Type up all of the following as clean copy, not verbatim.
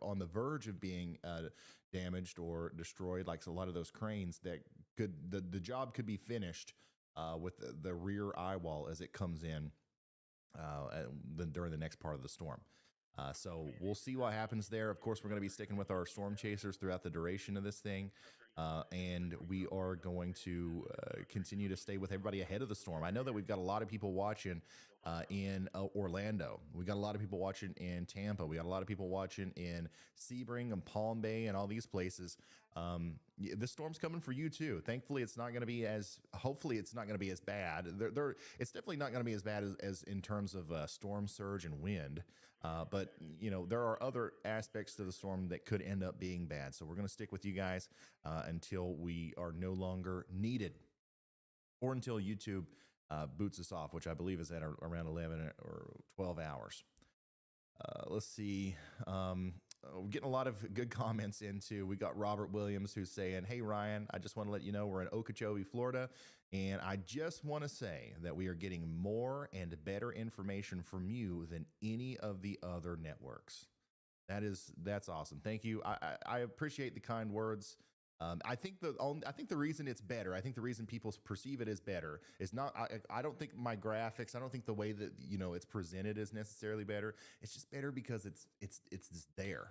on the verge of being damaged or destroyed, like a lot of those cranes, that could the job could be finished with the rear eye wall as it comes in during the next part of the storm. So we'll see what happens there. Of course, we're going to be sticking with our storm chasers throughout the duration of this thing. And we are going to continue to stay with everybody ahead of the storm. I know that we've got a lot of people watching in Orlando. We got a lot of people watching in Tampa. We got a lot of people watching in Sebring and Palm Bay and all these places. This storm's coming for you too. Thankfully, it's not going to be as. Hopefully, it's not going to be as bad. It's definitely not going to be as bad as in terms of storm surge and wind. But you know, there are other aspects to the storm that could end up being bad. So we're going to stick with you guys until we are no longer needed, or until YouTube boots us off, which I believe is at around 11 or 12 hours. Let's see. We're getting a lot of good comments into. We got Robert Williams who's saying, "Hey Ryan, I just want to let you know we're in Okeechobee, Florida, and I just want to say that we are getting more and better information from you than any of the other networks." That's awesome. Thank you. I appreciate the kind words. I think the reason it's better, I think the reason people perceive it as better is not. I don't think my graphics. I don't think the way that it's presented is necessarily better. It's just better because it's just there.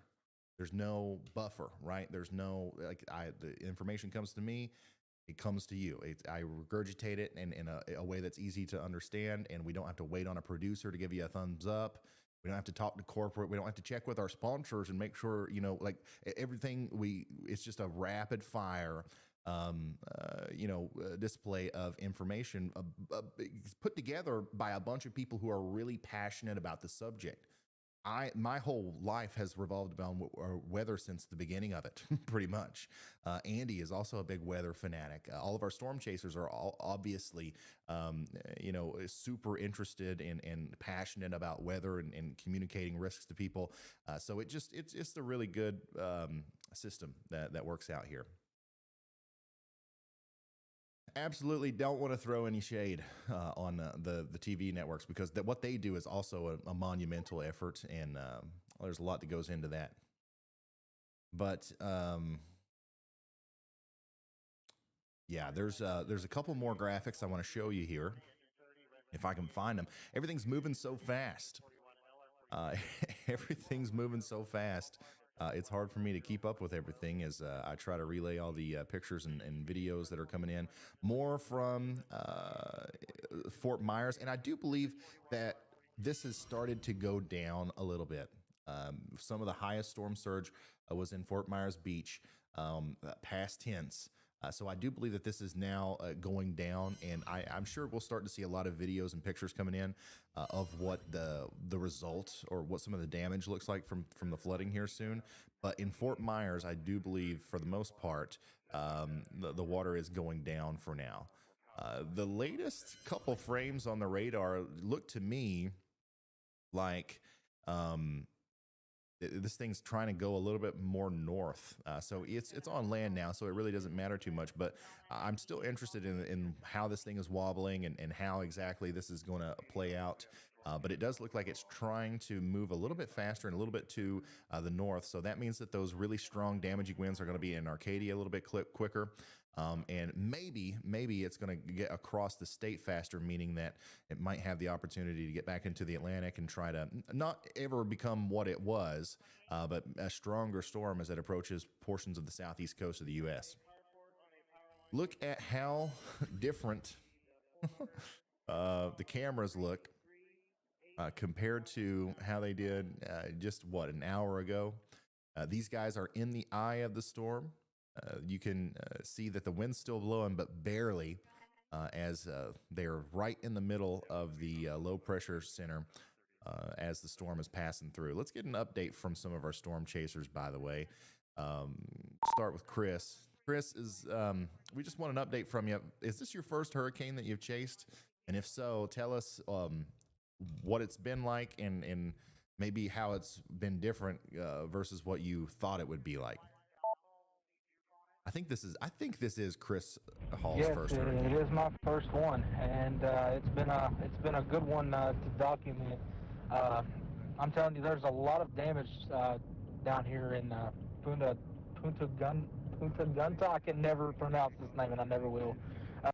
There's no buffer, right? There's no the information comes to me. It comes to you. I regurgitate it in a way that's easy to understand, and we don't have to wait on a producer to give you a thumbs up. We don't have to talk to corporate. We don't have to check with our sponsors and make sure, everything it's just a rapid fire, display of information put together by a bunch of people who are really passionate about the subject. My whole life has revolved around weather since the beginning of it, pretty much. Andy is also a big weather fanatic. All of our storm chasers are all obviously, super interested and passionate about weather and communicating risks to people. So it's a really good system that works out here. Absolutely don't want to throw any shade on the TV networks, because what they do is also a monumental effort, and there's a lot that goes into that. But yeah, there's a couple more graphics I want to show you here, if I can find them. Everything's moving so fast. Everything's moving so fast. It's hard for me to keep up with everything as I try to relay all the pictures and videos that are coming in. More from Fort Myers, and I do believe that this has started to go down a little bit. Some of the highest storm surge was in Fort Myers Beach, past tense. So I do believe that this is now going down, and I'm sure we'll start to see a lot of videos and pictures coming in of what the result or what some of the damage looks like from the flooding here soon. But in Fort Myers, I do believe for the most part, the water is going down for now. The latest couple frames on the radar look to me like this thing's trying to go a little bit more north. So it's on land now, so it really doesn't matter too much. But I'm still interested in how this thing is wobbling and how exactly this is going to play out. But it does look like it's trying to move a little bit faster and a little bit to the north. So that means that those really strong damaging winds are going to be in Arcadia a little bit quicker. And maybe it's going to get across the state faster, meaning that it might have the opportunity to get back into the Atlantic and try to not ever become what it was, but a stronger storm as it approaches portions of the southeast coast of the U.S. Look at how different the cameras look compared to how they did just, an hour ago. These guys are in the eye of the storm. You can see that the wind's still blowing, but barely, as they're right in the middle of the low pressure center as the storm is passing through. Let's get an update from some of our storm chasers, by the way. Start with Chris. Chris, we just want an update from you. Is this your first hurricane that you've chased? And if so, tell us what it's been like and maybe how it's been different versus what you thought it would be like. I think this is Chris Hall's first hurricane. It is my first one, and it's been a good one to document. I'm telling you, there's a lot of damage down here in Punta Punta Gunta. I can never pronounce this name, and I never will.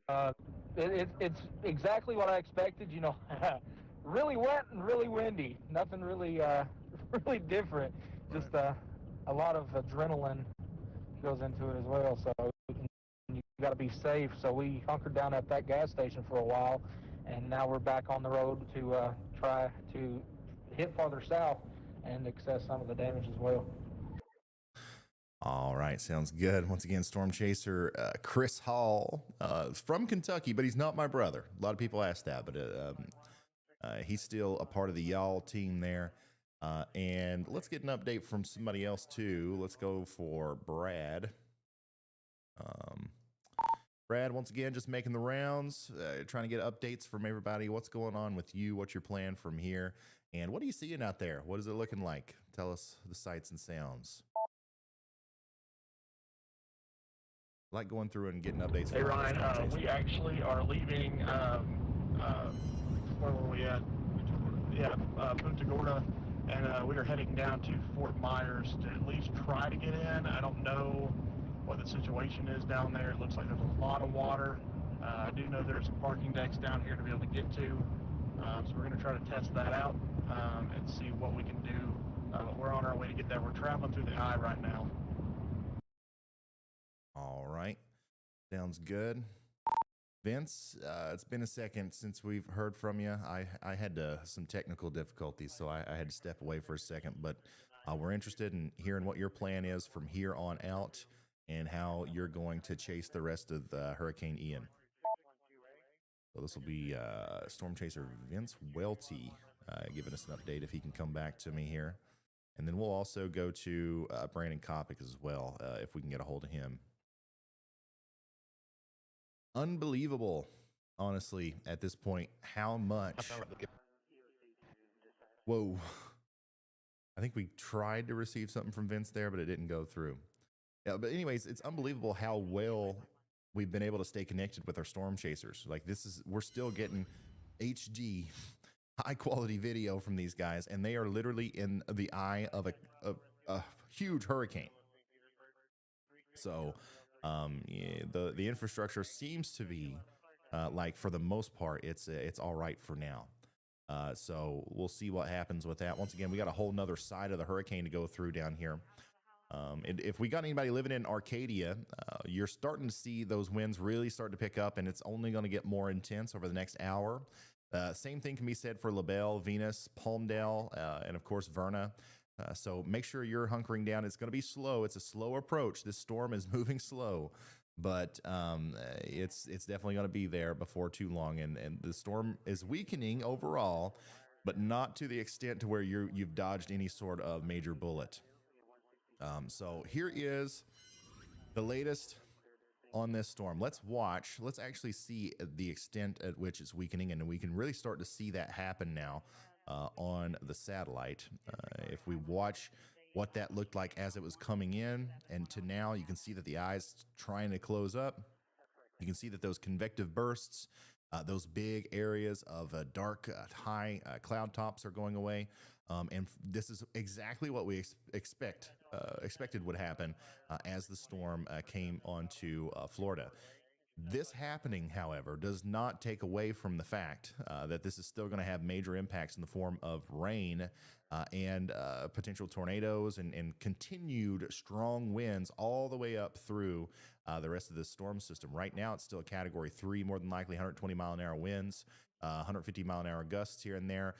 Uh, it's exactly what I expected. You know, really wet and really windy. Nothing really really different. Just a lot of adrenaline goes into it as well. So you got to be safe. So we hunkered down at that gas station for a while, and now we're back on the road to try to hit farther south and access some of the damage as well. All right, sounds good. Once again, Storm Chaser Chris Hall from Kentucky, but he's not my brother. A lot of people ask that, but he's still a part of the y'all team there. And let's get an update from somebody else too. Let's go for Brad. Brad, once again, just making the rounds, trying to get updates from everybody. What's going on with you? What's your plan from here? And what are you seeing out there? What is it looking like? Tell us the sights and sounds. I like going through and getting updates. Hey Ryan, we actually are leaving. Where were we at? Yeah, Punta Gorda, and we are heading down to Fort Myers to at least try to get in. I don't know what the situation is down there. It looks like there's a lot of water. I do know there's some parking decks down here to be able to get to, so we're going to try to test that out and see what we can do. We're on our way to get there. We're traveling through the eye right now. All right. Sounds good. Vince, it's been a second since we've heard from you. I had some technical difficulties, so I had to step away for a second, but we're interested in hearing what your plan is from here on out and how you're going to chase the rest of Hurricane Ian. So this will be Storm Chaser Vince Welty giving us an update if he can come back to me here. And then we'll also go to Brandon Kopic as well if we can get a hold of him. Unbelievable, honestly, at this point, how much. Whoa. I think we tried to receive something from Vince there, but it didn't go through. Yeah, but anyways, it's unbelievable how well we've been able to stay connected with our storm chasers. Like we're still getting HD, high quality video from these guys, and they are literally in the eye of a huge hurricane. So yeah, the infrastructure seems to be like, for the most part, it's all right for now. So we'll see what happens with that. Once again, we got a whole nother side of the hurricane to go through down here. If we got anybody living in Arcadia, you're starting to see those winds really start to pick up, and it's only going to get more intense over the next hour. Same thing can be said for LaBelle, Venus, Palmdale, and of course Verna. So make sure you're hunkering down. It's going to be slow. It's a slow approach. This storm is moving slow, but it's definitely going to be there before too long. And the storm is weakening overall, but not to the extent to where you've dodged any sort of major bullet. So here is the latest on this storm. Let's actually see the extent at which it's weakening, and we can really start to see that happen now on the satellite. If we watch what that looked like as it was coming in and to now, you can see that the eye's trying to close up. You can see that those convective bursts, those big areas of dark, high cloud tops are going away. And this is exactly what we expected would happen as the storm came onto Florida. This happening, however, does not take away from the fact that this is still going to have major impacts in the form of rain and potential tornadoes and continued strong winds all the way up through the rest of this storm system. Right now, it's still a Category 3, more than likely 120 mile an hour winds. 150 mile an hour gusts here and there.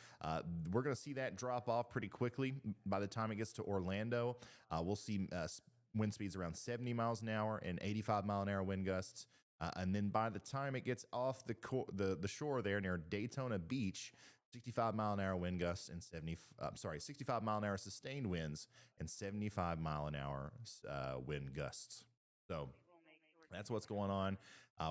We're going to see that drop off pretty quickly. By the time it gets to Orlando, we'll see wind speeds around 70 miles an hour and 85 mile an hour wind gusts. And then by the time it gets off the shore there near Daytona Beach, 65 mile an hour wind gusts and 65 mile an hour sustained winds and 75 mile an hour wind gusts. So that's what's going on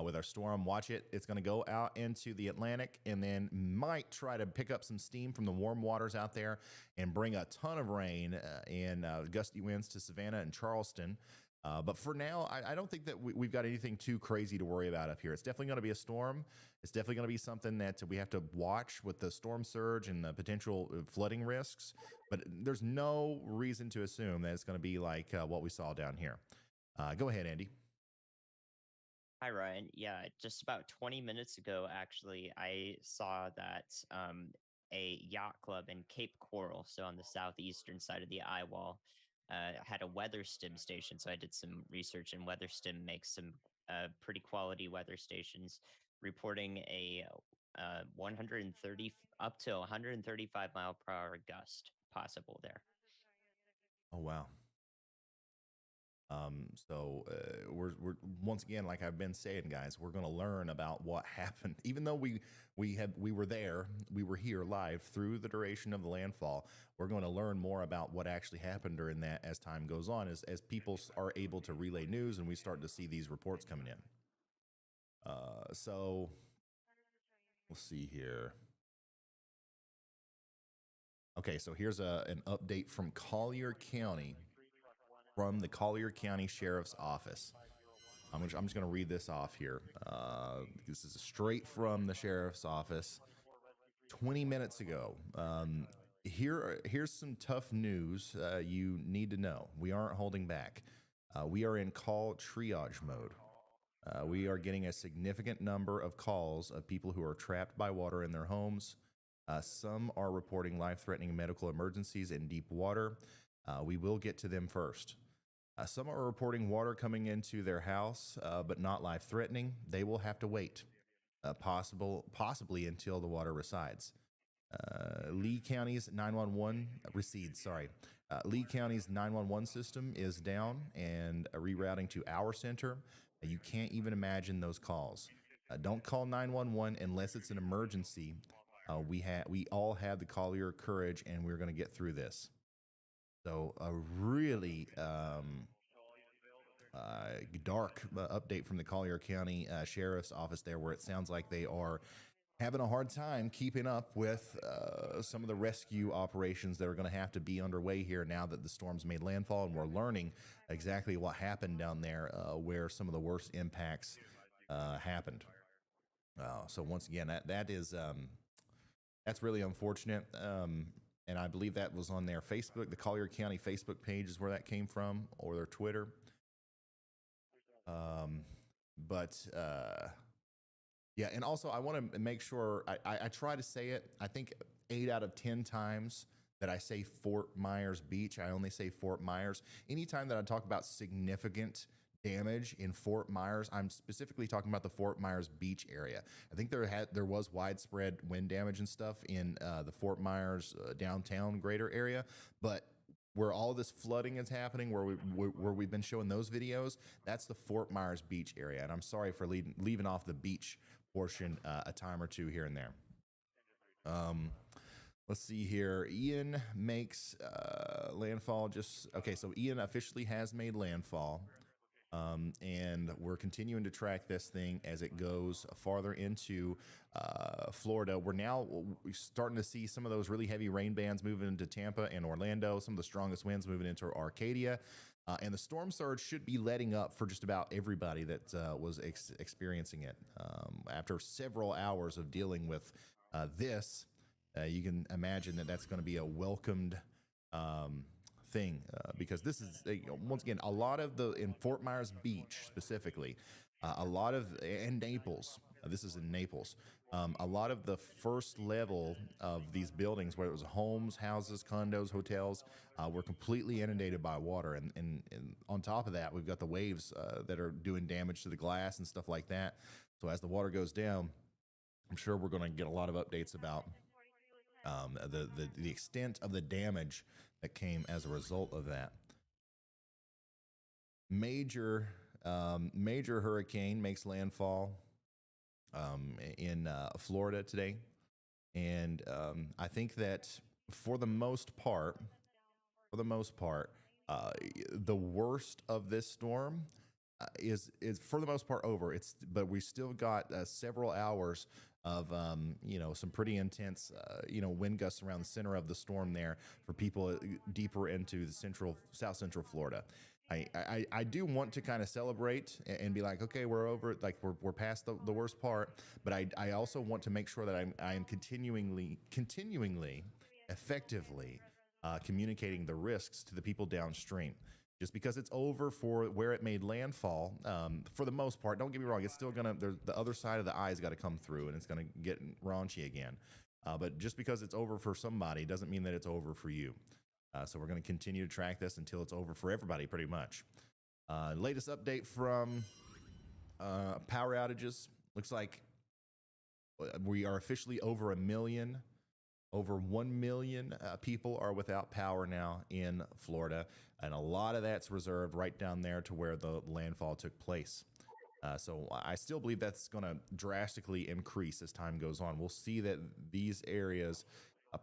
with our storm. Watch it. It's going to go out into the Atlantic and then might try to pick up some steam from the warm waters out there and bring a ton of rain and gusty winds to Savannah and Charleston. But for now, I don't think that we've got anything too crazy to worry about up here. It's definitely going to be a storm. It's definitely going to be something that we have to watch with the storm surge and the potential flooding risks. But there's no reason to assume that it's going to be like what we saw down here. Go ahead, Andy. Hi, Ryan. Yeah, just about 20 minutes ago, actually, I saw that a yacht club in Cape Coral, so on the southeastern side of the eye wall, had a weather stim station. So I did some research, and WeatherStim makes some pretty quality weather stations, reporting a 130 up to 135-mile-per-hour gust possible there. Oh wow. We're once again, like I've been saying, guys, we're going to learn about what happened. Even though we were there, we were here live through the duration of the landfall. We're going to learn more about what actually happened during that as time goes on, as people are able to relay news and we start to see these reports coming in. So we'll see here. Okay, so here's an update from Collier County. From the Collier County Sheriff's Office. I'm just going to read this off here. This is straight from the Sheriff's Office 20 minutes ago. Here's some tough news you need to know. We aren't holding back. We are in call triage mode. We are getting a significant number of calls of people who are trapped by water in their homes. Some are reporting life-threatening medical emergencies in deep water. We will get to them first. Some are reporting water coming into their house, but not life-threatening. They will have to wait, possibly until the water recedes. Lee County's 911 recedes. Sorry, Lee County's 911 system is down and rerouting to our center. You can't even imagine those calls. Don't call 911 unless it's an emergency. We all have the Collier courage, and we're going to get through this. So a really dark update from the Collier County Sheriff's Office there, where it sounds like they are having a hard time keeping up with some of the rescue operations that are going to have to be underway here now that the storms made landfall, and we're learning exactly what happened down there where some of the worst impacts happened. So once again, that's really unfortunate. And I believe that was on their Facebook. The Collier County Facebook page is where that came from, or their Twitter. Yeah, and also I want to make sure I try to say it. I think 8 out of 10 times that I say Fort Myers Beach, I only say Fort Myers. Anytime that I talk about significant damage in Fort Myers, I'm specifically talking about the Fort Myers Beach area. I think there was widespread wind damage and stuff in the Fort Myers downtown greater area, but where all this flooding is happening, where we've been showing those videos, that's the Fort Myers Beach area. And I'm sorry for leaving off the beach portion a time or two here and there. Let's see here. Ian makes landfall. So Ian officially has made landfall. And we're continuing to track this thing as it goes farther into Florida. We're now starting to see some of those really heavy rain bands moving into Tampa and Orlando, some of the strongest winds moving into Arcadia. And the storm surge should be letting up for just about everybody that was experiencing it. After several hours of dealing with this, you can imagine that that's going to be a welcomed thing, because this is once again a lot of in Fort Myers Beach specifically, and Naples. This is in Naples. A lot of the first level of these buildings, whether it was homes, houses, condos, hotels, were completely inundated by water, and on top of that, we've got the waves that are doing damage to the glass and stuff like that. So as the water goes down, I'm sure we're going to get a lot of updates about the extent of the damage that came as a result of that. Major hurricane makes landfall in Florida today, and I think that for the most part, the worst of this storm is for the most part over. But we still got several hours of some pretty intense wind gusts around the center of the storm there for people deeper into the south central Florida. I do want to kind of celebrate and be like, okay, we're over it, like we're past the worst part, but I also want to make sure that I am continuingly effectively communicating the risks to the people downstream. Just because it's over for where it made landfall, for the most part, don't get me wrong, it's still gonna, the other side of the eye's got to come through, and it's gonna get raunchy again. But just because it's over for somebody doesn't mean that it's over for you. So we're going to continue to track this until it's over for everybody, pretty much. Latest update from power outages. Looks like we are officially over 1 million. Over 1 million people are without power now in Florida. And a lot of that's reserved right down there to where the landfall took place. So I still believe that's going to drastically increase as time goes on. We'll see that these areas,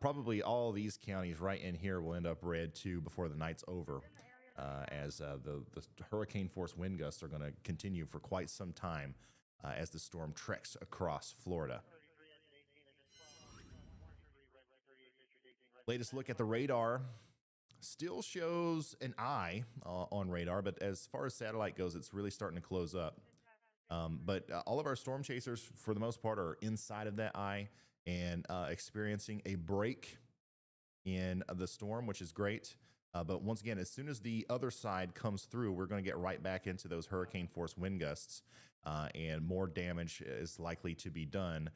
probably all these counties right in here, will end up red too before the night's over, as the hurricane force wind gusts are going to continue for quite some time as the storm treks across Florida. Latest look at the radar still shows an eye on radar, but as far as satellite goes, it's really starting to close up. But all of our storm chasers, for the most part, are inside of that eye and experiencing a break in the storm, which is great. But once again, as soon as the other side comes through, we're going to get right back into those hurricane force wind gusts, and more damage is likely to be done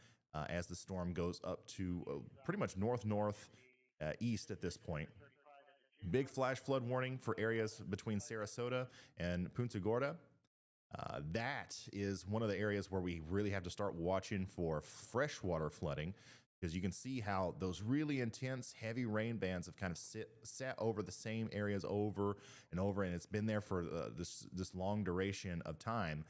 as the storm goes up to pretty much northeast at this point. Big flash flood warning for areas between Sarasota and Punta Gorda. That is one of the areas where we really have to start watching for freshwater flooding, because you can see how those really intense, heavy rain bands have kind of sat over the same areas over and over, and it's been there for this long duration of time.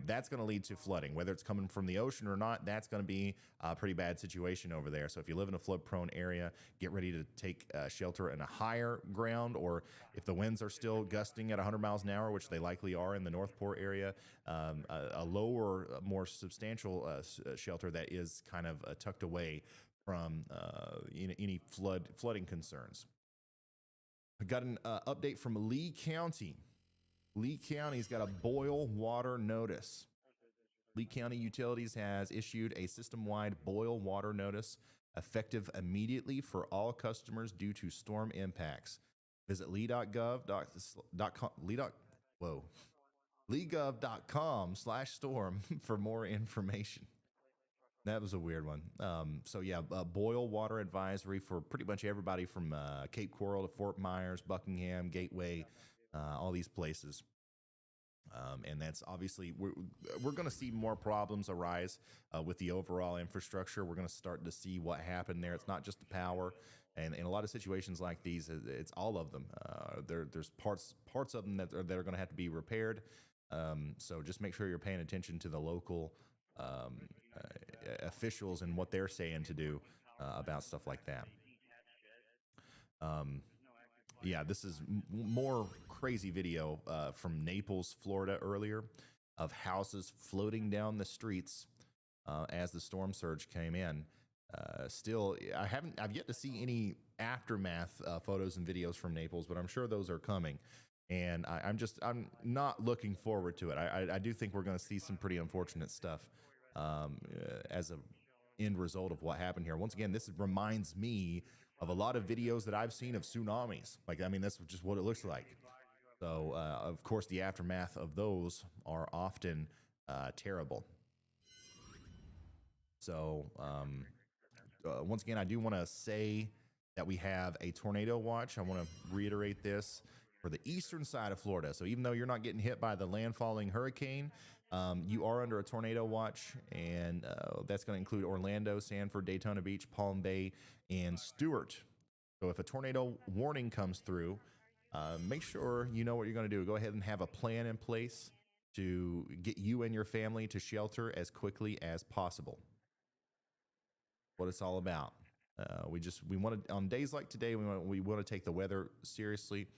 That's going to lead to flooding, whether it's coming from the ocean or not. That's going to be a pretty bad situation over there. So if you live in a flood-prone area, get ready to take shelter in a higher ground, or if the winds are still gusting at 100 miles an hour, which they likely are in the Northport area, a lower, more substantial shelter that is kind of tucked away from any flooding concerns. I got an update from Lee County. Lee County's got a boil water notice. Lee County Utilities has issued a system-wide boil water notice effective immediately for all customers due to storm impacts. Visit legov.com/storm for more information. That was a weird one. So yeah, boil water advisory for pretty much everybody from Cape Coral to Fort Myers, Buckingham, Gateway, all these places. And that's obviously, we're going to see more problems arise with the overall infrastructure. We're going to start to see what happened there. It's not just the power. And in a lot of situations like these, it's all of them. There's parts of them that are going to have to be repaired. So just make sure you're paying attention to the local officials and what they're saying to do about stuff like that. Yeah, this is more crazy video from Naples, Florida earlier, of houses floating down the streets as the storm surge came in. Still, I've yet to see any aftermath photos and videos from Naples, but I'm sure those are coming. And I'm not looking forward to it. I do think we're going to see some pretty unfortunate stuff as an end result of what happened here. Once again, this reminds me of a lot of videos that I've seen of tsunamis. Like, I mean, that's just what it looks like. So, of course, the aftermath of those are often terrible. So, once again, I do want to say that we have a tornado watch. I want to reiterate this for the eastern side of Florida. So even though you're not getting hit by the landfalling hurricane, you are under a tornado watch, and that's going to include Orlando, Sanford, Daytona Beach, Palm Bay, and Stewart. So if a tornado warning comes through, make sure you know what you're going to do. Go ahead and have a plan in place to get you and your family to shelter as quickly as possible. What it's all about. We want to, on days like today, we want to take the weather seriously,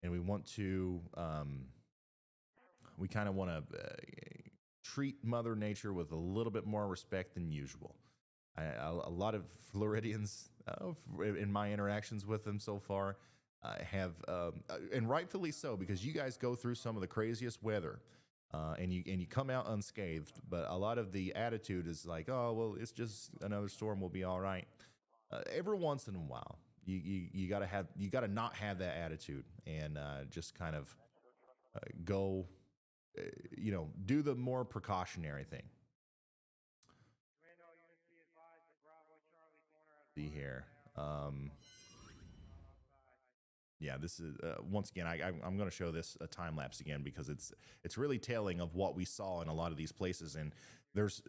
and we want to we kind of want to treat Mother Nature with a little bit more respect than usual. A lot of Floridians, in my interactions with them so far, and rightfully so, because you guys go through some of the craziest weather, and you come out unscathed. But a lot of the attitude is like, oh well, it's just another storm, we'll be all right. Every once in a while, you gotta not have that attitude, and just kind of go, do the more precautionary thing. See here. Yeah, this is once again. I'm going to show this a time lapse again because it's really telling of what we saw in a lot of these places. And there's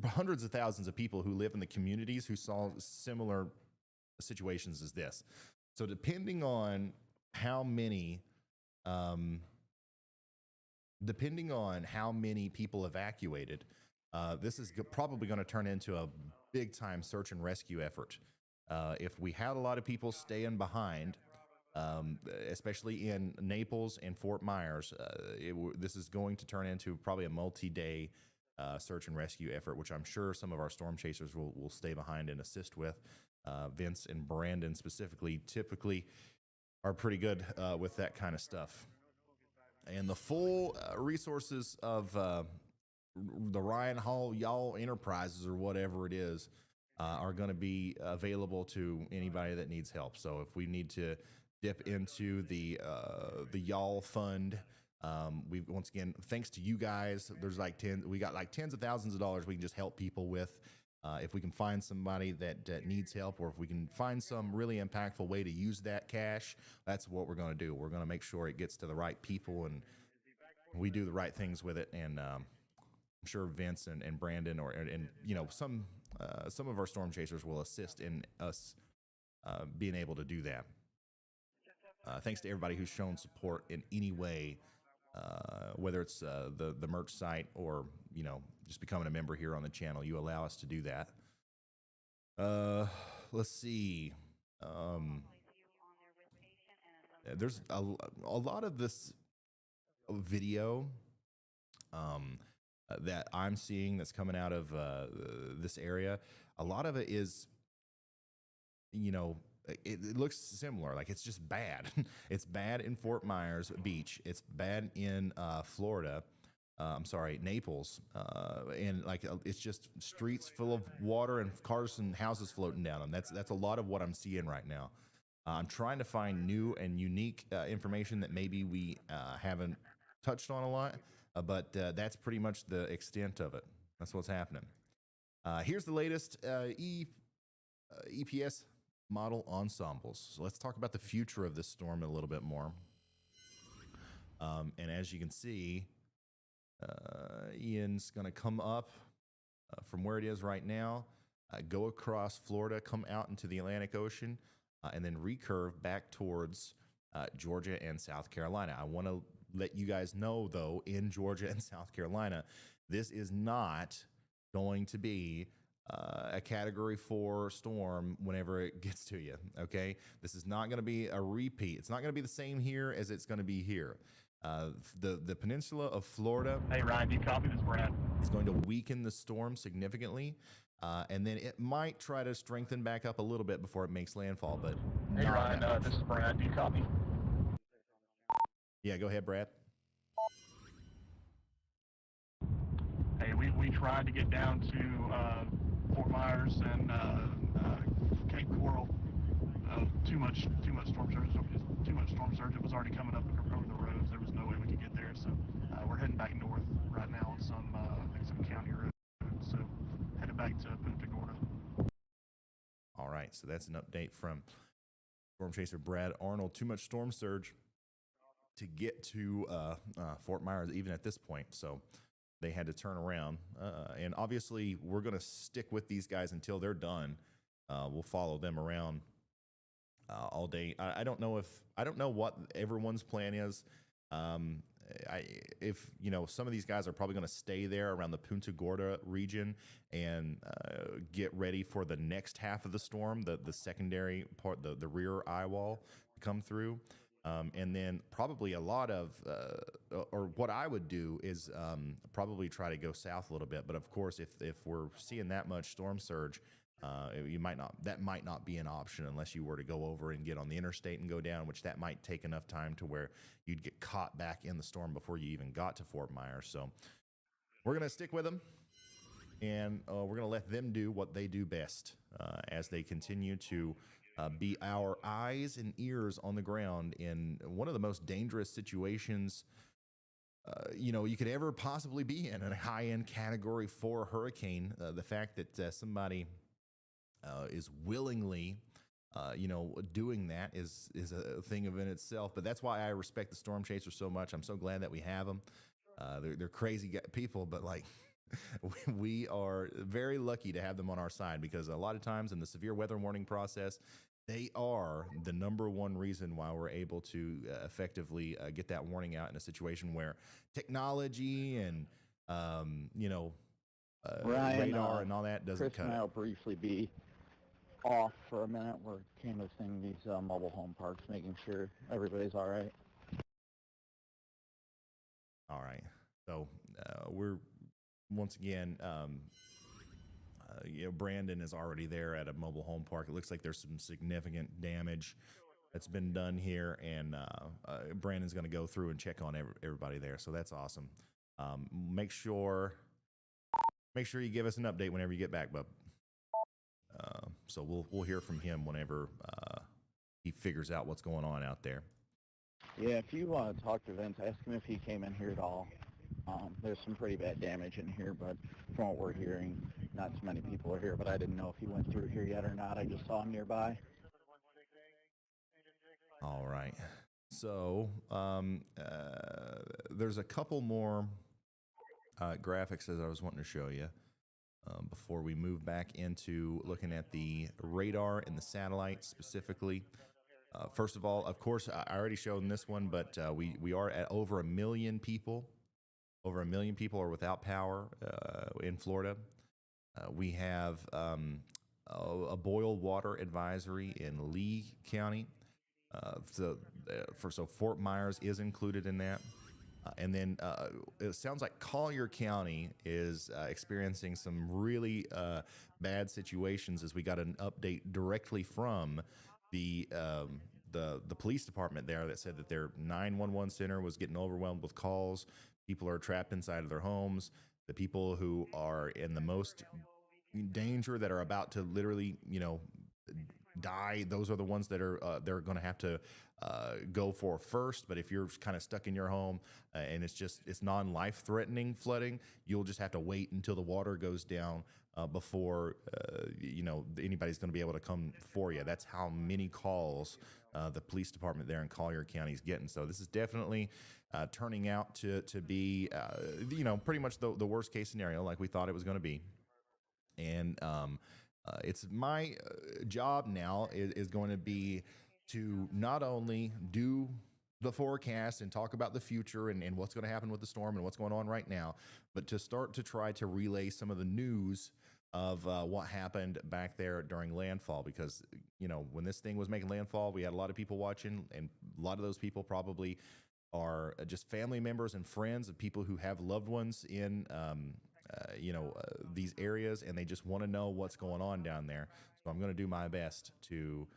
hundreds of thousands of people who live in the communities who saw similar situations as this. So depending on how many, people evacuated, this is probably going to turn into a big time search and rescue effort. If we had a lot of people staying behind, especially in Naples and Fort Myers, this is going to turn into probably a multi-day search and rescue effort, which I'm sure some of our storm chasers will stay behind and assist with. Vince and Brandon specifically typically are pretty good with that kind of stuff. And the full resources of the Ryan Hall Y'all Enterprises, or whatever it is, are going to be available to anybody that needs help. So if we need to dip into the Y'all Fund, once again, thanks to you guys, we got like tens of thousands of dollars we can just help people with. If we can find somebody that needs help, or if we can find some really impactful way to use that cash, that's what we're going to do. We're going to make sure it gets to the right people and we do the right things with it. And I'm sure Vince and Brandon and some of our storm chasers will assist in us being able to do that. Thanks to everybody who's shown support in any way, whether it's the merch site or just becoming a member here on the channel. You allow us to do that. Let's see. There's a lot of this video that I'm seeing that's coming out of this area. A lot of it is, it looks similar. Like, it's just bad. It's bad in Fort Myers Beach. It's bad in Florida. Naples. And it's just streets full of water and cars and houses floating down them. That's a lot of what I'm seeing right now. I'm trying to find new and unique information that maybe we haven't touched on a lot, but that's pretty much the extent of it. That's what's happening. Here's the latest EPS model ensembles. So let's talk about the future of this storm a little bit more. And as you can see, Ian's going to come up from where it is right now, go across Florida, come out into the Atlantic Ocean, and then recurve back towards Georgia and South Carolina. I want to let you guys know, though, in Georgia and South Carolina, this is not going to be a Category 4 storm whenever it gets to you, okay? This is not going to be a repeat. It's not going to be the same here as it's going to be here. The peninsula of Florida. Hey, Ryan, do you copy this, Brad? Is going to weaken the storm significantly, and then it might try to strengthen back up a little bit before it makes landfall. But hey, Ryan, this is Brad. Do you copy? Yeah, go ahead, Brad. Hey, we tried to get down to Fort Myers and Cape Coral. Too much storm surge. Too much storm surge. It was already coming up over the roads. There was no way we could get there. So we're heading back north right now on some county roads. So headed back to Punta Gorda. All right. So that's an update from Storm Chaser Brad Arnold. Too much storm surge to get to Fort Myers even at this point. So they had to turn around. And obviously we're going to stick with these guys until they're done. We'll follow them around all day. I don't know what everyone's plan is. If some of these guys are probably going to stay there around the Punta Gorda region and get ready for the next half of the storm, the secondary part, the rear eye wall to come through. And then probably a lot of, or what I would do is probably try to go south a little bit. But of course, if we're seeing that much storm surge, You might not, that might not be an option unless you were to go over and get on the interstate and go down, which that might take enough time to where you'd get caught back in the storm before you even got to Fort Myers. So we're going to stick with them, and we're going to let them do what they do best as they continue to be our eyes and ears on the ground in one of the most dangerous situations you could ever possibly be in a high-end Category 4 hurricane. The fact that somebody is willingly, doing that is a thing of in itself. But that's why I respect the Storm Chasers so much. I'm so glad that we have them. They're crazy people, but like we are very lucky to have them on our side, because a lot of times in the severe weather warning process, they are the number one reason why we're able to effectively get that warning out in a situation where technology and Ryan, radar and all that doesn't Chris cut and it. I'll briefly be off for a minute. We're canvassing these mobile home parks, making sure everybody's all right. All right. So we're once again, Brandon is already there at a mobile home park. It looks like there's some significant damage that's been done here, and Brandon's going to go through and check on everybody there. So that's awesome. Make sure you give us an update whenever you get back, bub. So we'll hear from him whenever he figures out what's going on out there. Yeah, if you want to talk to Vince, ask him if he came in here at all. There's some pretty bad damage in here, but from what we're hearing, not too many people are here, but I didn't know if he went through here yet or not. I just saw him nearby. All right. So there's a couple more graphics as I was wanting to show you before we move back into looking at the radar and the satellite specifically. First of all, of course, I already showed this one, but we are at over 1 million people. Over 1 million people are without power in Florida. We have a boil water advisory in Lee County. So Fort Myers is included in that. And then it sounds like Collier County is experiencing some really bad situations, as we got an update directly from the police department there that said that their 911 center was getting overwhelmed with calls. People are trapped inside of their homes. The people who are in the most danger, that are about to literally, die, those are the ones that are they're going to have to go for first. But if you're kind of stuck in your home and it's non-life threatening flooding, you'll just have to wait until the water goes down before anybody's going to be able to come for you. That's how many calls the police department there in Collier County is getting. So this is definitely turning out to be pretty much the worst case scenario, like we thought it was going to be. And it's my job now is going to be to not only do the forecast and talk about the future and what's going to happen with the storm and what's going on right now, but to start to try to relay some of the news of what happened back there during landfall. Because, when this thing was making landfall, we had a lot of people watching, and a lot of those people probably are just family members and friends of people who have loved ones in these areas, and they just want to know what's going on down there. So I'm going to do my best to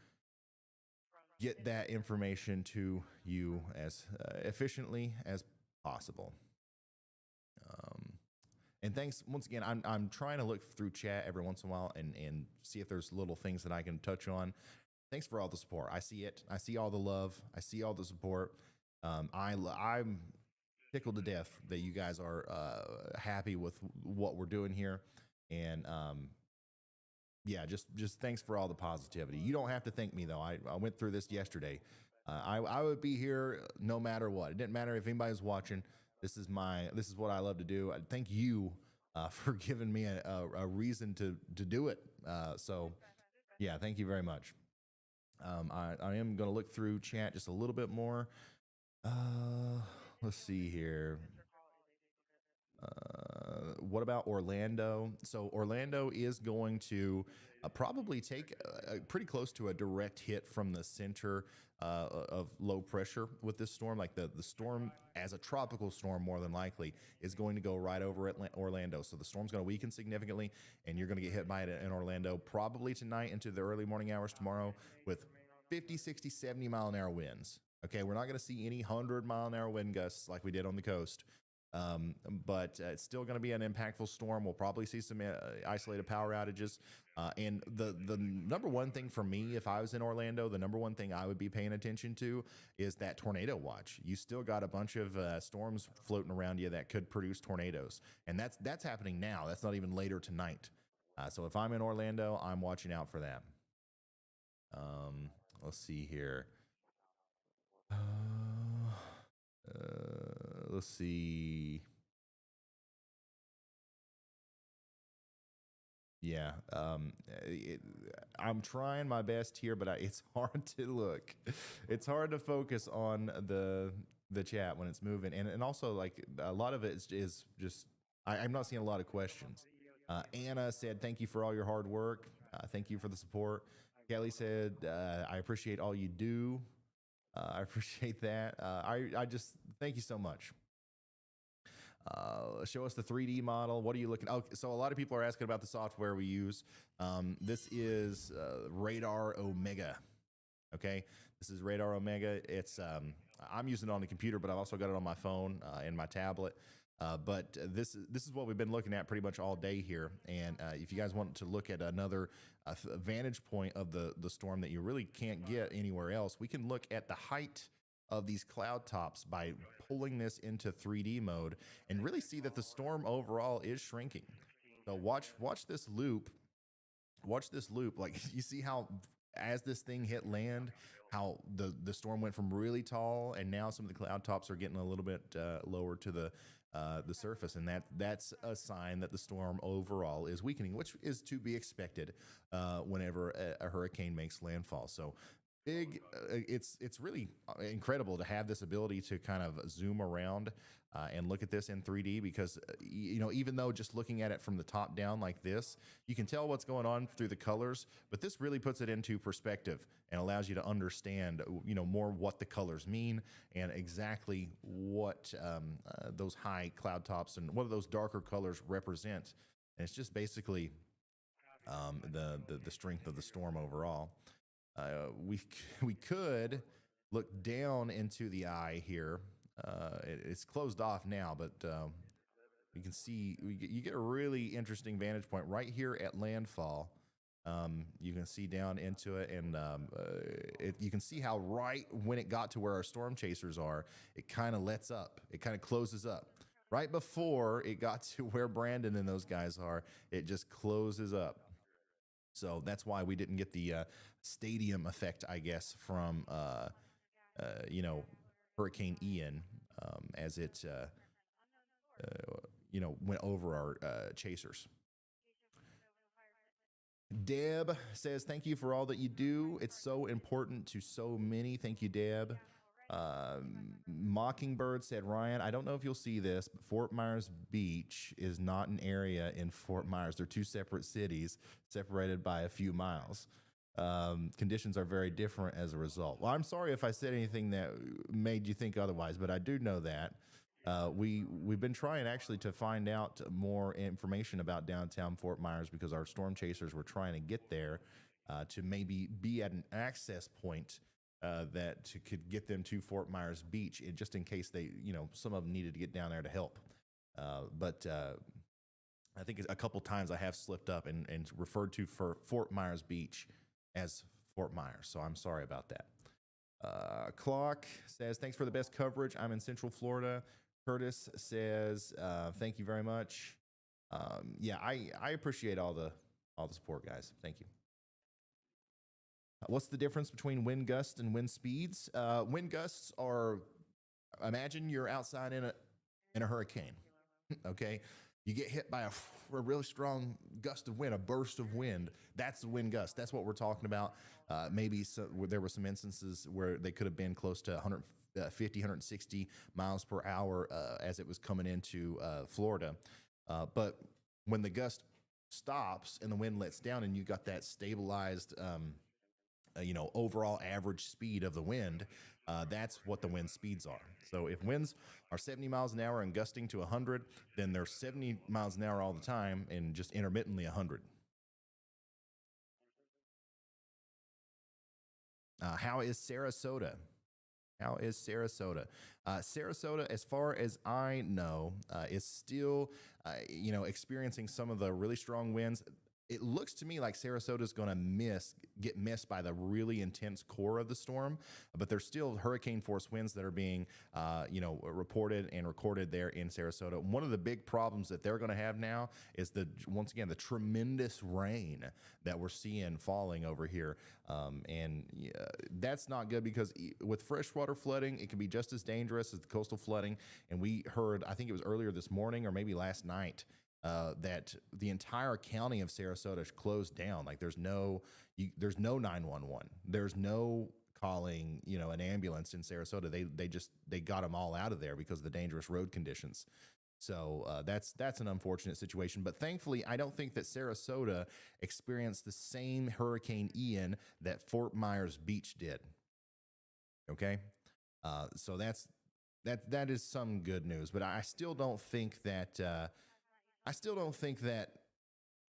get that information to you as efficiently as possible. And thanks once again. I'm trying to look through chat every once in a while and see if there's little things that I can touch on. Thanks for all the support. I see it. I see all the love. I see all the support. I'm tickled to death that you guys are happy with what we're doing here. And just thanks for all the positivity. You don't have to thank me, though. I went through this yesterday. I would be here no matter what. It didn't matter if anybody's watching. This is what I love to do. I thank you for giving me a reason to do it. So yeah, thank you very much. I am going to look through chat just a little bit more. Let's see here. What about Orlando? So Orlando is going to probably take pretty close to a direct hit from the center of low pressure with this storm. Like the storm as a tropical storm, more than likely, is going to go right over Orlando. So the storm's going to weaken significantly, and you're going to get hit by it in Orlando probably tonight into the early morning hours tomorrow with 50, 60, 70 mile an hour winds. Okay, we're not going to see any 100-mile-an-hour wind gusts like we did on the coast. But it's still going to be an impactful storm. We'll probably see some isolated power outages. And the number one thing for me, if I was in Orlando, the number one thing I would be paying attention to is that tornado watch. You still got a bunch of storms floating around you that could produce tornadoes, and that's happening now. That's not even later tonight. So if I'm in Orlando, I'm watching out for that. Let's see here. Let's see. Yeah, I'm trying my best here, but it's hard to look. It's hard to focus on the chat when it's moving, and also like a lot of it is just I'm not seeing a lot of questions. Anna said, "Thank you for all your hard work. Thank you for the support." Kelly said, "I appreciate all you do. I appreciate that. I just thank you so much." Show us the 3D model. What are you looking? Oh, so a lot of people are asking about the software we use. This is Radar Omega. Okay, this is Radar Omega. It's I'm using it on the computer, but I've also got it on my phone and my tablet. But this is what we've been looking at pretty much all day here. And if you guys want to look at another vantage point of the storm that you really can't get anywhere else, we can look at the height of these cloud tops by pulling this into 3D mode and really see that the storm overall is shrinking. So watch this loop. Watch this loop. Like you see how as this thing hit land, how the storm went from really tall, and now some of the cloud tops are getting a little bit lower to the surface, and that's a sign that the storm overall is weakening, which is to be expected whenever a hurricane makes landfall. So big, it's really incredible to have this ability to kind of zoom around and look at this in 3D, because even though just looking at it from the top down like this, you can tell what's going on through the colors, but this really puts it into perspective and allows you to understand more what the colors mean and exactly what those high cloud tops and what those darker colors represent. And it's just basically the strength of the storm overall. We could look down into the eye here. It's closed off now, but you can see you get a really interesting vantage point right here at landfall. You can see down into it, and you can see how right when it got to where our storm chasers are, it kind of lets up. It kind of closes up. Right before it got to where Brandon and those guys are, it just closes up. So that's why we didn't get the stadium effect, I guess, from Hurricane Ian as it went over our chasers. Deb says, "Thank you for all that you do. It's so important to so many." Thank you, Deb. Mockingbird said, "Ryan, I don't know if you'll see this, but Fort Myers Beach is not an area in Fort Myers. They're two separate cities separated by a few miles. Conditions are very different as a result." Well, I'm sorry if I said anything that made you think otherwise, but I do know that. We've been trying actually to find out more information about downtown Fort Myers, because our storm chasers were trying to get there to maybe be at an access point that could get them to Fort Myers Beach, just in case they, some of them needed to get down there to help. But I think a couple times I have slipped up and referred to for Fort Myers Beach as Fort Myers. So I'm sorry about that. Clock says, "Thanks for the best coverage. I'm in Central Florida." Curtis says, "Thank you very much." Yeah, I appreciate all the support, guys. Thank you. What's the difference between wind gusts and wind speeds? Wind gusts are, imagine you're outside in a hurricane. Okay, you get hit by a really strong gust of wind, a burst of wind. That's the wind gust. That's what we're talking about. Maybe there were some instances where they could have been close to 50, 160 miles per hour as it was coming into Florida. But when the gust stops and the wind lets down and you got that stabilized, overall average speed of the wind, that's what the wind speeds are. So if winds are 70 miles an hour and gusting to 100, then they're 70 miles an hour all the time and just intermittently 100. How is Sarasota? How is Sarasota? Sarasota, as far as I know, is still, experiencing some of the really strong winds. It looks to me like Sarasota is going to get missed by the really intense core of the storm, but there's still hurricane force winds that are being, reported and recorded there in Sarasota. One of the big problems that they're going to have now is once again, the tremendous rain that we're seeing falling over here. That's not good because with freshwater flooding, it can be just as dangerous as the coastal flooding. And we heard, I think it was earlier this morning or maybe last night, that the entire county of Sarasota is closed down. Like there's no 911. There's no calling, an ambulance in Sarasota. They got them all out of there because of the dangerous road conditions. So that's an unfortunate situation. But thankfully, I don't think that Sarasota experienced the same Hurricane Ian that Fort Myers Beach did. Okay, so that is some good news. But I still don't think that. I still don't think that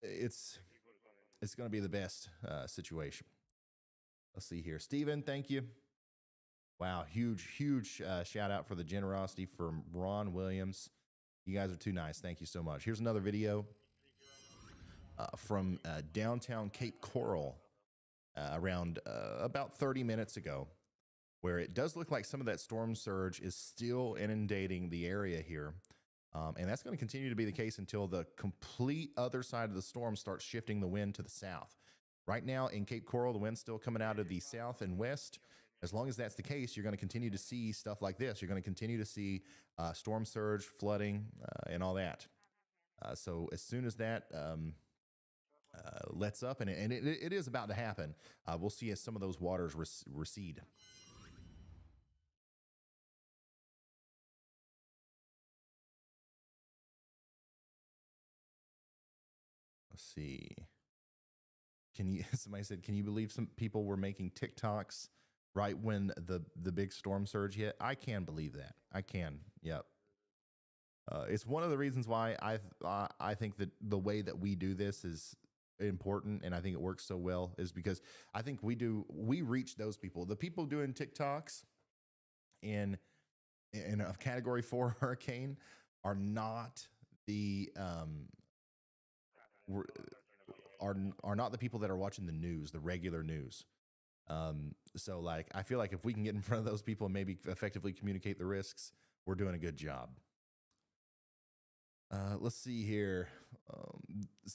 it's going to be the best situation. Let's see here. Steven, thank you. Wow, huge shout out for the generosity from Ron Williams. You guys are too nice. Thank you so much. Here's another video from downtown Cape Coral around about 30 minutes ago, where it does look like some of that storm surge is still inundating the area here. And that's going to continue to be the case until the complete other side of the storm starts shifting the wind to the south. Right now in Cape Coral, the wind's still coming out of the south and west. As long as that's the case, you're going to continue to see stuff like this. You're going to continue to see storm surge, flooding, and all that. So as soon as that lets up, and it is about to happen, we'll see as some of those waters recede. Let's see. Somebody said, can you believe some people were making TikToks right when the big storm surge hit? I can believe that. I can. Yep. It's one of the reasons why I think that the way that we do this is important, and I think it works so well, is because I think we reach those people. The people doing TikToks in a Category 4 hurricane are not the are not the people that are watching the news, the regular news. So like, I feel like if we can get in front of those people and maybe effectively communicate the risks, we're doing a good job. Let's see here.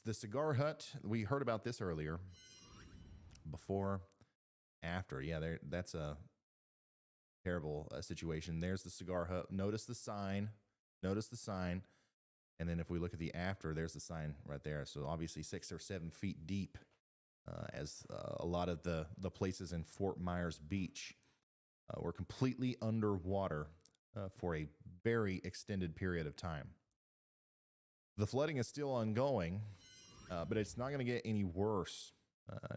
The Cigar Hut, we heard about this earlier. Before, after. Yeah, that's a terrible situation. There's the Cigar Hut. Notice the sign. And then if we look at the after, there's the sign right there. So obviously 6 or 7 feet deep, as a lot of the places in Fort Myers Beach were completely underwater for a very extended period of time. The flooding is still ongoing, but it's not going to get any worse.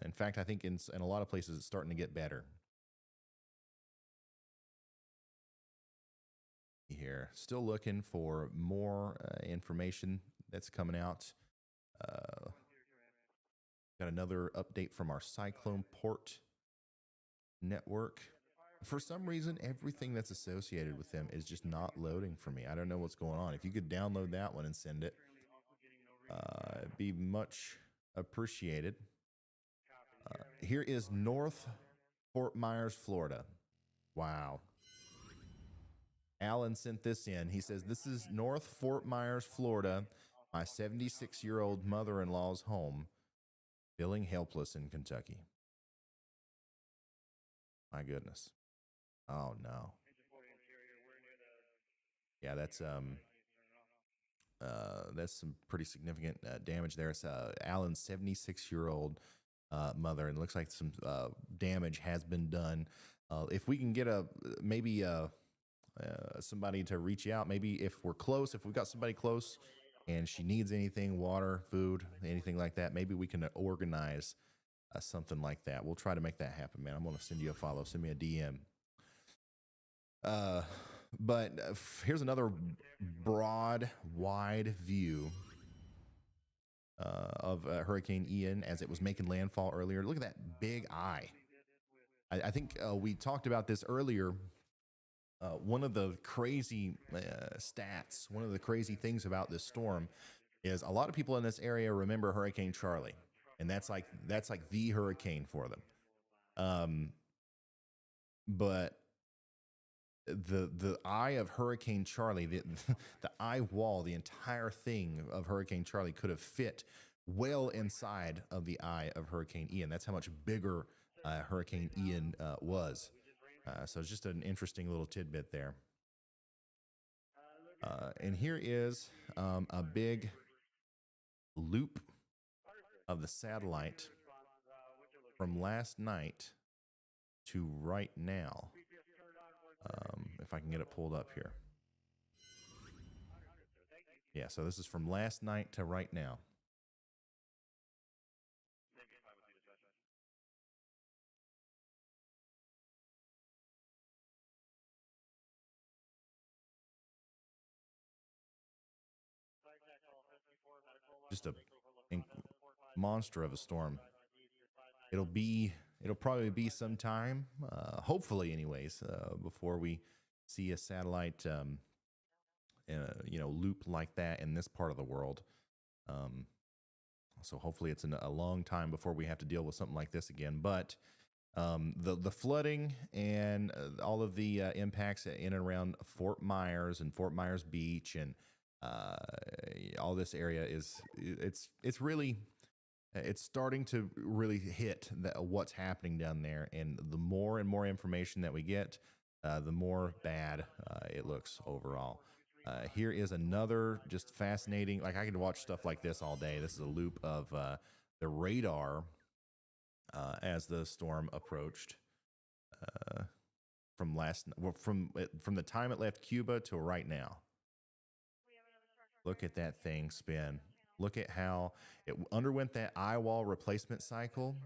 In fact, I think in a lot of places it's starting to get better. Here, still looking for more information that's coming out. Got another update from our Cyclone Port network. For some reason, everything that's associated with them is just not loading for me. I don't know what's going on. If you could download that one and send it, it'd be much appreciated. Here is North Fort Myers, Florida. Wow. Alan sent this in. He says, this is North Fort Myers, Florida, my 76-year-old mother-in-law's home, feeling helpless in Kentucky. My goodness. Oh, no. Yeah, that's some pretty significant damage there. It's Alan's 76-year-old mother, and it looks like some damage has been done. If we can get maybe somebody to reach out, maybe if we're close, if we've got somebody close and she needs anything, water, food, anything like that, maybe we can organize something like that. We'll try to make that happen, man. I'm going to send you a follow, send me a DM. But here's another broad, wide view of Hurricane Ian as it was making landfall earlier. Look at that big eye. I think we talked about this earlier. One of the crazy stats, one of the crazy things about this storm is a lot of people in this area remember Hurricane Charlie, and that's like the hurricane for them. But the eye of Hurricane Charlie, the eye wall, the entire thing of Hurricane Charlie could have fit well inside of the eye of Hurricane Ian. That's how much bigger Hurricane Ian was. So it's just an interesting little tidbit there. And here is a big loop of the satellite from last night to right now. If I can get it pulled up here. Yeah, so this is from last night to right now. Just a monster of a storm. It'll probably be some time, hopefully anyways, before we see a satellite, loop like that in this part of the world. So hopefully it's a long time before we have to deal with something like this again. But the flooding and all of the impacts in and around Fort Myers and Fort Myers Beach and all this area it's starting to really hit what's happening down there. And the more and more information that we get, the more bad it looks overall. Here is another just fascinating, like I could watch stuff like this all day. This is a loop of the radar as the storm approached from the time it left Cuba to right now. Look at that thing spin. Look at how it underwent that eye wall replacement cycle.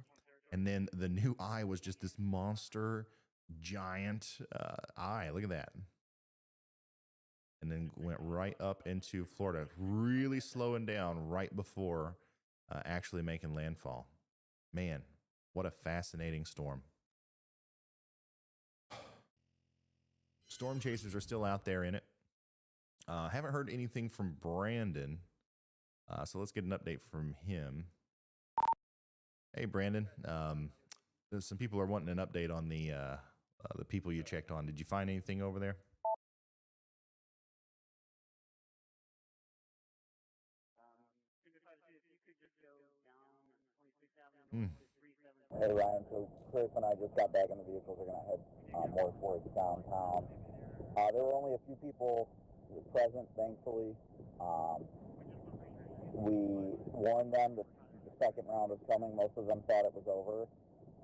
And then the new eye was just this monster, giant eye. Look at that. And then went right up into Florida, really slowing down right before actually making landfall. Man, what a fascinating storm. Storm chasers are still out there in it. Haven't heard anything from Brandon. So let's get an update from him. Hey, Brandon. Some people are wanting an update on the people you checked on. Did you find anything over there? Hey, Ryan. So Chris and I just got back in the vehicle. We're going to head more towards downtown. There were only a few people present, thankfully. We warned them that the second round was coming. Most of them thought it was over.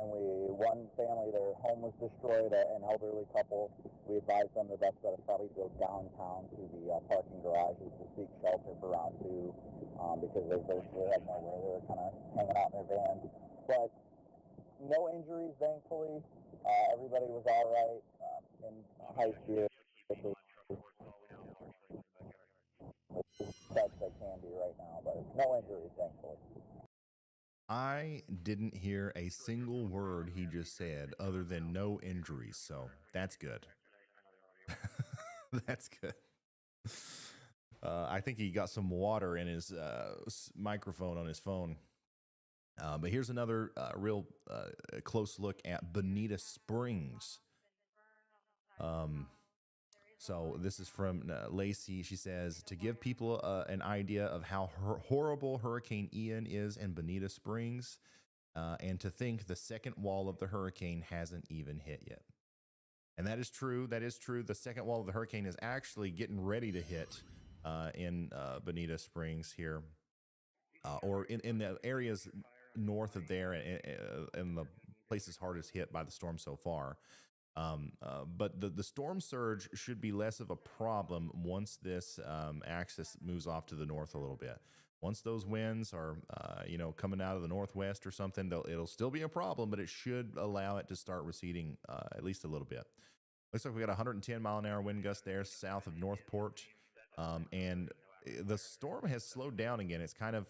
And one family, their home was destroyed, an elderly couple. We advised them the best bet is probably to go downtown to the parking garages to seek shelter for round two because they basically had nowhere. They were kind of hanging out in their van. But no injuries, thankfully. Everybody was all right in high spirits. Best they can be right now, but no injuries, thankfully. I didn't hear a single word he just said other than no injuries, so that's good. That's good. I think he got some water in his microphone on his phone. But here's another real close look at Bonita Springs. So this is from Lacey. She says, to give people an idea of how horrible Hurricane Ian is in Bonita Springs, and to think the second wall of the hurricane hasn't even hit yet. And that is true. That is true. The second wall of the hurricane is actually getting ready to hit in Bonita Springs here, or in the areas north of there, and the places hardest hit by the storm so far. But the storm surge should be less of a problem once this axis moves off to the north a little bit. Once those winds are, coming out of the northwest or something, it'll still be a problem, but it should allow it to start receding at least a little bit. Looks like we got 110 mile an hour wind gust there south of Northport. And the storm has slowed down again. It's kind of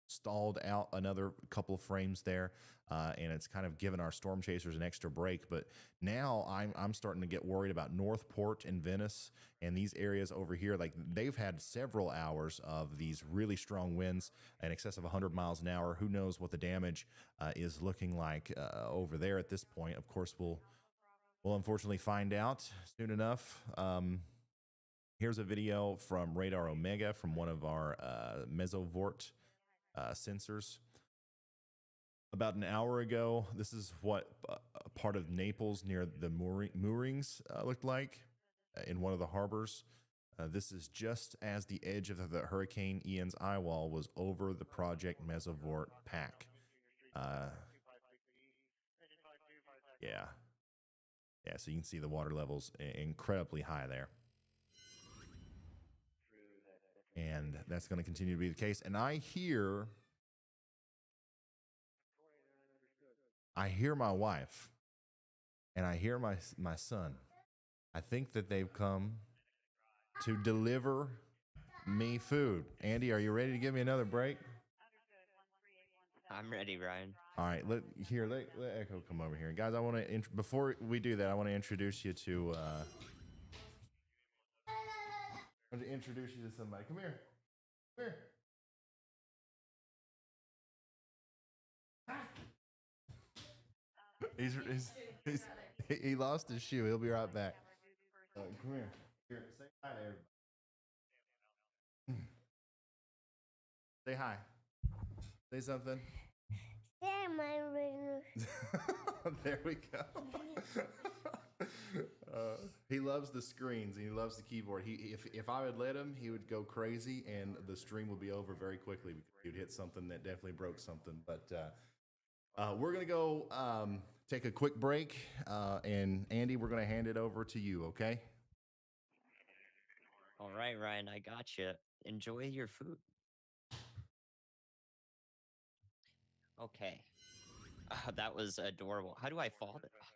stalled out another couple of frames there, and it's kind of given our storm chasers an extra break. But now I'm starting to get worried about Northport and Venice and these areas over here. Like, they've had several hours of these really strong winds in excess of 100 miles an hour. Who knows what the damage is looking like over there at this point? Of course, we'll unfortunately find out soon enough. Here's a video from Radar Omega from one of our Mesovort sensors. About an hour ago, this is what part of Naples near the moorings looked like in one of the harbors. This is just as the edge of the Hurricane Ian's eye wall was over the Project Mesovort pack. Yeah, so you can see the water levels incredibly high there. And that's going to continue to be the case. And I hear my wife and I hear my son. I think that they've come to deliver me food. Andy, are you ready to give me another break? I'm ready, Ryan. All right, let Echo come over here. Guys, I want to before we do that, I want to introduce you to somebody. Come here. He lost his shoe. He'll be right back. Come here. Say hi to everybody. Say hi. Say something. There we go. He loves the screens and he loves the keyboard. If I would let him, he would go crazy and the stream would be over very quickly because he would hit something that definitely broke something. But we're gonna go take a quick break, and Andy, we're gonna hand it over to you. Okay? All right, Ryan, I got you. Enjoy your food. Okay. That was adorable. How do I fall?